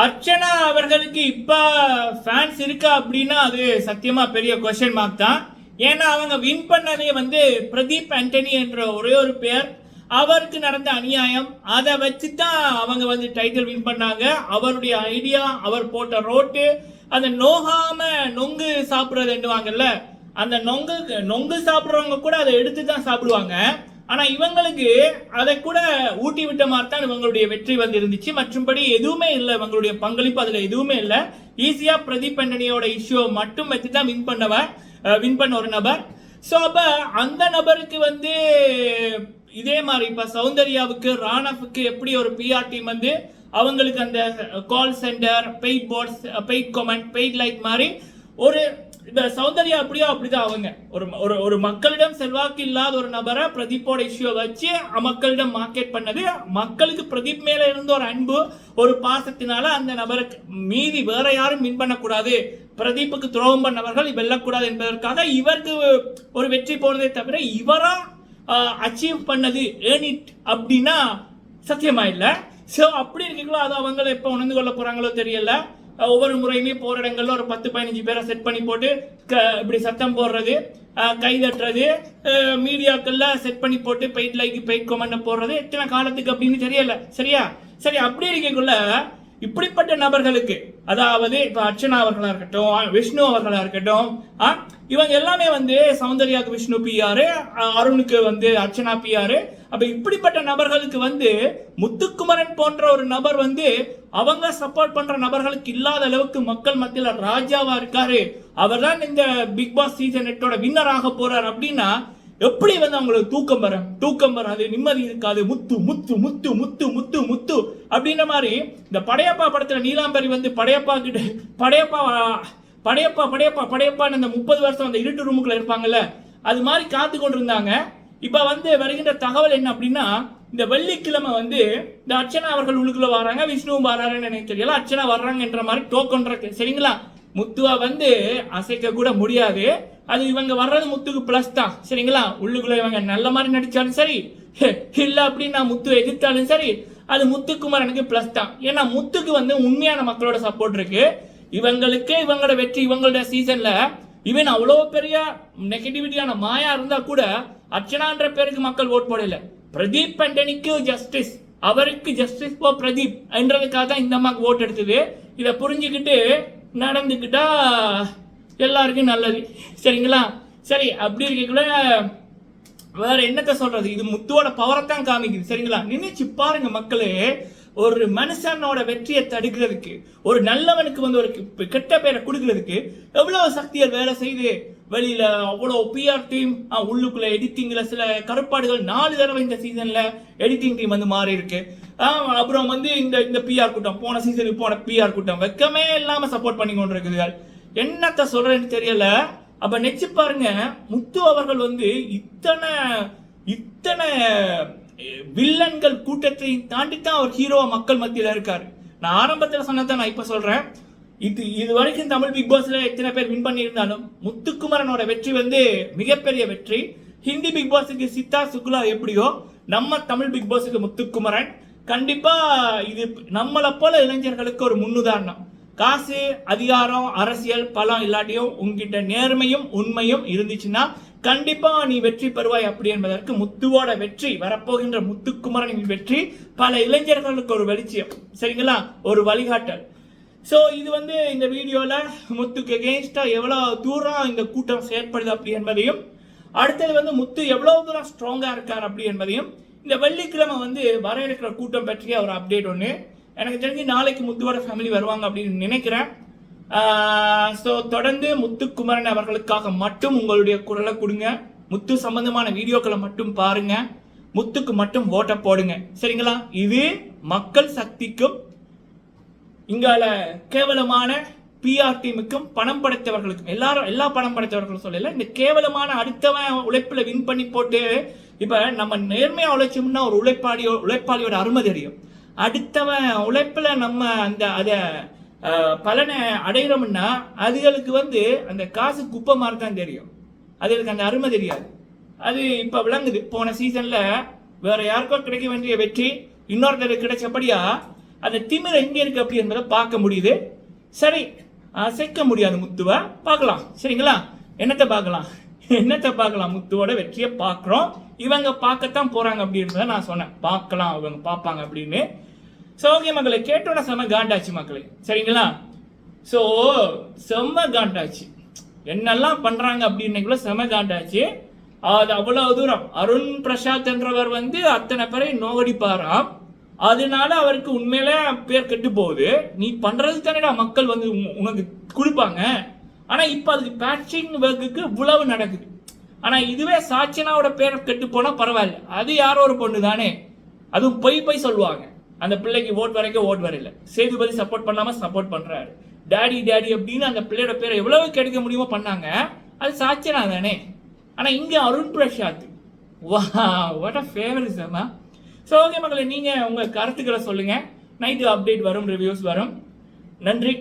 அர்ச்சனா அவர்களுக்கு இப்ப ஃபேன்ஸ் இருக்கா அப்படின்னா அது சத்தியமா பெரிய கொஸ்டின் மார்க் தான். ஏன்னா அவங்க வின் பண்ணதே பிரதீப் ஆண்டனி என்ற ஒரே ஒரு பேர், அவருக்கு நடந்த அநியாயம், அதை வச்சு தான் அவங்க டைட்டில் வின் பண்ணாங்க. அவருடைய ஐடியா, அவர் போட்ட ரோட்டு, அந்த நோகாம நொங்கு சாப்பிட்றதுவாங்கல்ல, அந்த நொங்கு சாப்பிட்றவங்க கூட அதை எடுத்து தான் சாப்பிடுவாங்க. ஆனா இவங்களுக்கு அதை கூட ஊட்டி விட்ட மாதிரி தான் இவங்களுடைய வெற்றி இருந்துச்சு. மற்றும்படி எதுவுமே இல்லை, இவங்களுடைய பங்களிப்பு அதுல எதுவுமே இல்லை. ஈஸியா பிரதீப் ஆண்டனியோட இஷ்யூ மட்டும் வச்சு தான் வின் பண்ண ஒரு நபர். ஸோ அப்ப அந்த நபருக்கு இதே மாதிரி இப்ப சௌந்தர்யாவுக்கு, ராணாவுக்கு எப்படி ஒரு பிஆர் டீம் அவங்களுக்கு அந்த call centre, paid posts, paid comment, paid like மாதிரி ஒரு இந்த சௌந்தர்யா அப்படியோ அப்படிதான் அவங்க ஒரு மக்களிடம் செல்வாக்கு இல்லாத ஒரு நபரை பிரதீப்போட இஷ்யூ வச்சு மக்களிடம் மார்க்கெட் பண்ணது. மக்களுக்கு பிரதீப் மேல இருந்த ஒரு அன்பு, ஒரு பாசத்தினால அந்த நபருக்கு மீதி வேற யாரும் வின் பண்ணக்கூடாது, பிரதீப்புக்கு துரோகம் பண்ணவர்கள் வெல்லக்கூடாது என்பதற்காக இவருக்கு ஒரு வெற்றி போனதே தவிர இவரா அச்சீவ் பண்ணது ஏர்னிட் அப்படின்னா சத்தியமா இல்லை. ஸோ அப்படி இருக்கீங்களோ அதை அவங்க எப்போ உணர்ந்து கொள்ள போறாங்களோ தெரியல. ஒவ்வொரு முறையுமே போற இடங்கள்ல ஒரு 10-15 பேரை செட் பண்ணி போட்டு இப்படி சத்தம் போடுறது, கை தட்டுறது, மீடியாக்கள்ல செட் பண்ணி போட்டு பெய்ட் லைக், பெய்ட் கமெண்ட் போடுறது எத்தனை காலத்துக்கு அப்படின்னு தெரியல. சரியா? சரி, அப்படி இருக்கக்குள்ள இப்படிப்பட்ட நபர்களுக்கு, அதாவது இப்ப அர்ச்சனா அவர்களா இருக்கட்டும், விஷ்ணு அவர்களா இருக்கட்டும், இவங்க எல்லாமே சௌந்தர்யாவுக்கு விஷ்ணு பிஆர், அருணுக்கு அர்ச்சனா பிஆர். அப்ப இப்படிப்பட்ட நபர்களுக்கு முத்துக்குமரன் போன்ற ஒரு நபர் அவங்க சப்போர்ட் பண்ற நபர்களுக்கு இல்லாத அளவுக்கு மக்கள் மத்தியில ராஜாவா இருக்காரு. அவர் தான் இந்த பிக் பாஸ் சீசன் 8 வின்னர் போறார் அப்படின்னா எப்படி அவங்களுக்கு தூக்கம் வராது, நிம்மதி இருக்காது. முத்து முத்து முத்து முத்து முத்து முத்து அப்படின்ற மாதிரி இந்த படையப்பா படத்துல நீலாம்பரி படையப்பா கிட்ட படையப்பான்னு அந்த 30 வருஷம் அந்த இருட்டு ரூமுக்குள்ள இருப்பாங்கல்ல, அது மாதிரி காத்து கொண்டு இருந்தாங்க. இப்ப வருகின்ற தகவல் என்ன அப்படின்னா, இந்த வெள்ளிக்கிழமை இந்த அர்ச்சனா அவர்கள் உள்ளுக்குள்ள வராங்க, விஷ்ணுவும் வராருன்னு எனக்கு தெரியல, அர்ச்சனா வர்றாங்கன்ற மாதிரி டோக்கன் இருக்கு. சரிங்களா? முத்துவா அசைக்க கூட முடியாது. அது இவங்க வர்றது முத்துக்கு பிளஸ் தான். சரிங்களா? உள்ளுக்குள்ள இவங்க நல்ல மாதிரி நடிச்சாலும் சரி, இல்ல அப்படின்னா முத்து எதிர்த்தாலும் சரி, அது முத்துக்குமாரனுக்கு பிளஸ் தான். ஏன்னா முத்துக்கு உண்மையான மக்களோட சப்போர்ட் இருக்கு. இவங்களுக்கு இவங்களோட வெற்றி, இவங்களோட சீசன்ல இவன் அவ்வளவு பெரிய நெகட்டிவிட்டியான மாயா இருந்தா கூட அர்ச்சனான்ற பேருக்கு மக்கள் ஓட் போடல. பிரதீப் ஆண்டனிக்கு ஜஸ்டிஸ், அவருக்கு ஜஸ்டிஸ் ஃபார் பிரதீப் என்றதுக்காக தான் இந்த அம்மாக்கு ஓட் எடுத்தது. இதை புரிஞ்சுக்கிட்டு நடந்துக்கிட்டா எல்லாருக்கும் நல்லது. சரிங்களா? சரி, அப்படி இருக்கக்குள்ள வேற என்னத்த சொல்றது, இது முத்துவோட பவரை தான் காமிக்குது. சரிங்களா? நினைச்சு பாருங்க மக்களே, ஒரு மனுஷனோட வெற்றியை தடுக்கிறதுக்கு, ஒரு நல்லவனுக்கு ஒரு கெட்ட பேரை கொடுக்கறதுக்கு எவ்வளவு சக்தியை வேலை செய்து வெளியில அவ்வளவு பிஆர் டீம், உள்ளுக்குள்ள எடிட்டிங்ல சில கருப்பாடுகள் 4 தடவை இந்த சீசன்ல எடிட்டிங் டீம் மாறி இருக்கு. அப்புறம் இந்த பிஆர் கூட்டம், போன சீசனுக்கு போன பிஆர் கூட்டம் வெக்கமே இல்லாம சப்போர்ட் பண்ணி கொண்டு இருக்குது. என்னத்த சொல்றேன்னு தெரியல. அப்ப நெச்சு பாருங்க, முத்து அவர்கள் இத்தனை வில்லன்கள் கூட்டத்தை தாண்டித்தான் அவர் ஹீரோவா மக்கள் மத்தியில இருக்காரு. நான் ஆரம்பத்தில் சொன்னதான் நான் இப்ப சொல்றேன். இது வரைக்கும் தமிழ் பிக் பாஸ்ல எத்தனை பேர் வின் பண்ணி இருந்தாலும் முத்துக்குமரனோட வெற்றி மிகப்பெரிய வெற்றி. ஹிந்தி பிக் பாஸுக்கு சித்தா சுக்லா எப்படியோ, நம்ம தமிழ் பிக் பாஸுக்கு முத்துக்குமரன் கண்டிப்பா இது நம்மளை போல இளைஞர்களுக்கு ஒரு முன்னுதாரணம். காசு, அதிகாரம், அரசியல், பலம் இல்லாட்டியும் உங்ககிட்ட நேர்மையும் உண்மையும் இருந்துச்சுன்னா கண்டிப்பா நீ வெற்றி பெறுவாய். அப்படி என்பதற்கு முத்துவோட வெற்றி, வரப்போகின்ற முத்துக்குமரனின் வெற்றி பல இளைஞர்களுக்கு ஒரு வெளிச்சம். சரிங்களா? ஒரு வழிகாட்டல். ஸோ இது இந்த வீடியோல முத்துக்கு எகெயின்ஸ்டா எவ்வளவு தூரம் இந்த கூட்டம் செயற்படுது அப்படி என்பதையும், அடுத்தது முத்து எவ்வளவு தூரம் ஸ்ட்ராங்கா இருக்கார் அப்படி என்பதையும், இந்த வெள்ளிக்கிழமை வர இருக்கிற கூட்டம் பற்றிய ஒரு அப்டேட் ஒன்று. எனக்கு தெரிஞ்சு நாளைக்கு முத்துவோட ஃபேமிலி வருவாங்க அப்படின்னு நினைக்கிறேன். ஸோ தொடர்ந்து முத்துக்குமரன் அவர்களுக்காக மட்டும் உங்களுடைய குரலை கொடுங்க. முத்து சம்பந்தமான வீடியோக்களை மட்டும் பாருங்க. முத்துக்கு மட்டும் ஓட்ட போடுங்க. சரிங்களா? இது மக்கள் சக்திக்கும் இங்கால கேவலமான பிஆர் டீமுக்கும் பணம் படைத்தவர்களுக்கும், எல்லா பணம் படைத்தவர்களும் சொல்லல, இந்த கேவலமான அடுத்தவன் உழைப்புல வின் பண்ணி போட்டு, இப்ப நம்ம நேர்மையா உழைச்சோம்னா ஒரு உழைப்பாளியோட அருமை தெரியும். அடுத்தவன் உழைப்புல நம்ம அத பலனை அடைகிறோம்னா அதுகளுக்கு அந்த காசு குப்பை மாதிரி தான் தெரியும், அதுகளுக்கு அந்த அருமை தெரியாது. அது இப்ப விளங்குது. போன சீசன்ல வேற யாருக்கோ கிடைக்க வேண்டிய வெற்றி இன்னொருத்தருக்கு கிடைச்சபடியா அந்த திமிர் எங்க இருக்கு அப்படி என்பதை பார்க்க முடியுது. சரி, அசைக்க முடியாது முத்துவை, பார்க்கலாம். சரிங்களா? என்னத்தை பார்க்கலாம்? முத்துவோட வெற்றியை பார்க்குறோம். இவங்க பார்க்கத்தான் போறாங்க அப்படின்றத நான் சொன்னேன். பார்க்கலாம், அவங்க பார்ப்பாங்க அப்படின்னு. ஸோ ஓகே மக்களை, கேட்டோட செம்ம காண்டாச்சு மக்களே. சரிங்களா? ஸோ செம்ம காண்டாச்சு. என்னெல்லாம் பண்றாங்க அப்படின்னுக்குள்ள செம்ம காண்டாச்சு. அது அவ்வளவு தூரம் அருண் பிரசாத் என்றவர் வந்து அத்தனை பேரை நோகடிப்பாராம். அதனால அவருக்கு உண்மையில பேர் கெட்டு போகுது. நீ பண்றது தானேடா மக்கள் வந்து உனக்கு கொடுப்பாங்க. ஆனா இப்ப அதுக்கு பேட்சிங் ஒர்க்குக்கு இவ்வளவு நடக்குது. ஆனா இதுவே சாச்சனாவோட பேரை கெட்டு போனா பரவாயில்ல, அது யாரோ ஒரு பொண்ணு தானே, அதுவும் போய் சொல்லுவாங்க. அந்த பிள்ளைக்கு ஓட் வரல, சேதுபதி சப்போர்ட் பண்ணாம சப்போர்ட் பண்றாரு, டேடி அப்படின்னு அந்த பிள்ளையோட பேரை எவ்வளவு கெடுக்க முடியுமோ பண்ணாங்க. அது சாச்சனா தானே. ஆனா இங்க அருண் பிரசாத், வா வாட் அ ஃபேவரிசமா. ஸோ ஓகே மக்களை, நீங்க உங்க கருத்துக்களை சொல்லுங்க. நைட்டு அப்டேட் வரும், ரிவ்யூஸ் வரும். நன்றி.